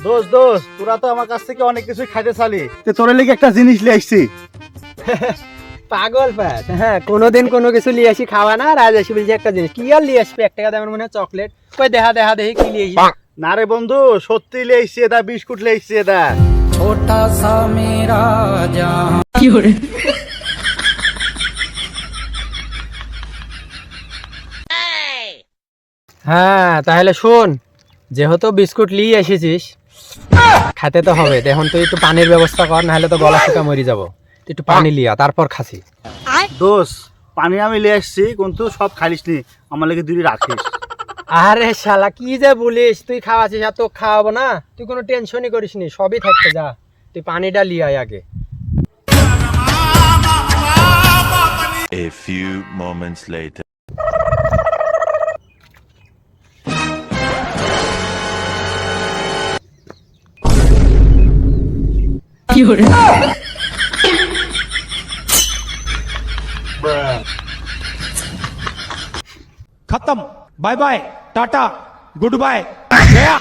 দোস্ত দোস্ত, তোরা তো আমার কাছ থেকে অনেক কিছু খাইতে চালি, তোরা লিগে একটা জিনিস নিয়ে আসছি। পাগল প্যাট, হ্যাঁ কোনোদিন কোনো কিছু নিয়ে আসি খাওয়া না, আর আজ আসি বলছি একটা জিনিস। কি আর নিয়ে আসবে? 1 টাকা দামের মনে হয় চকলেট। কই দেখা দেখা দেখি কি নিয়ে আসি। না রে বন্ধু, সত্যি নিয়ে আসছি, এটা বিস্কুট নিয়ে আসছি। এটা छोटा सा मेरा जहां হ্যাঁ তাহলে শোন, যেহেতু বিস্কুট নিয়ে এসেছিস, খেতে তো হবে। এখন তুই একটু পানির ব্যবস্থা কর, নাহলে তো গলা শুকা মরে যাবো। তুই একটু পানি লিয়া, তারপর খাসি। দোস্ত, পানি আমি নিয়ে আসছি, কিন্তু সব খাইলিস নি, আমার লেগে দুই রাখিস। আরে শালা কি যে বলিস, তুই খাওয়াছিস আর তো খাওয়াবো না? তুই কোনো টেনশনই করিস নি, সবই থাকতে যা। তুই পানিটা লিয়ে আয় আগে। A few moments later. खत्म। Bye bye, tata, goodbye, गया।